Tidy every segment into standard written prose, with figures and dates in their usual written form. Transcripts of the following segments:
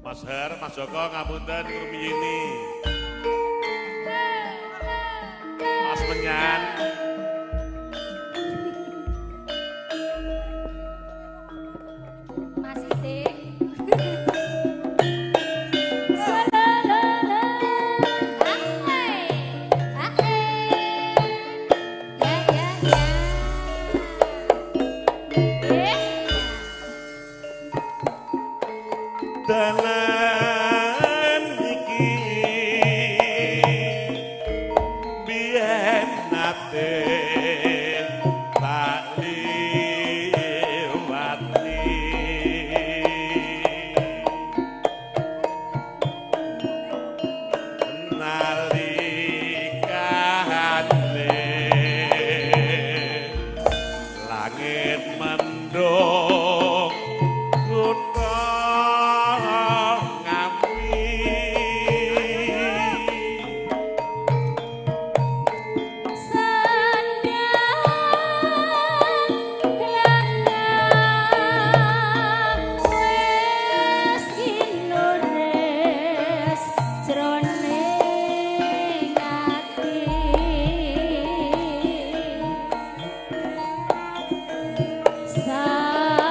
Mas Har, Mas Joko ngapunten rumiyini. Mas Menyan. Mas Ide. Dalan iki biyen nate tak liwati nalikane langit mendung kutha Saben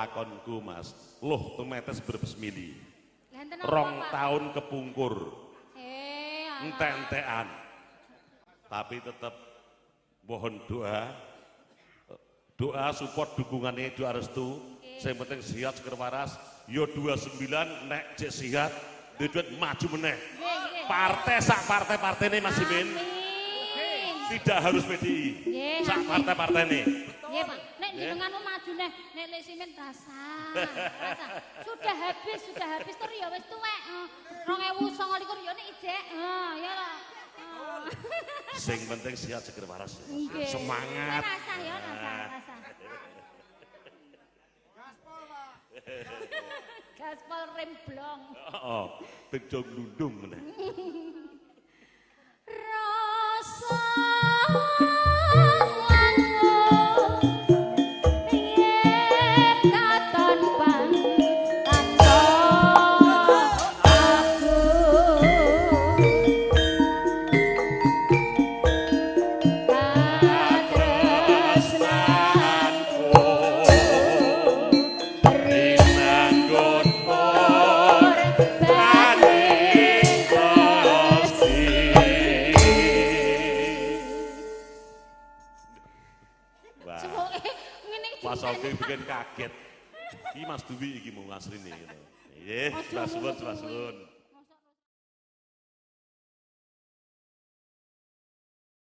lakonku Mas. Loh tumetes berbes mili. Lenten apa, Rong Pak? tahun kepungkur. Alah. Ente-entean. Tapi tetap mohon doa. Doa support dukungannya doa restu. Yang penting sehat seger waras. Yo 29 nek cek sehat. Duit maju meneh. Partai sak partai ini Mas Imin. Tidak harus PDI. Sak partai ini. Nggih, Pak. Nek jenengan maju nek Lek Simin rasa. Sudah habis tur ya wis tuwek. 2029 ya nek ijek. Ya lah. Sing penting sehat seger waras. Nggih. Semangat. Rasa ya, rasa. Gaspol remblong. Oh, bejong lundung meneh. Rasa Mas Oki bikin kaget. Iki Mas Duwi iki mau ngasrine gitu. Nggih, suwun.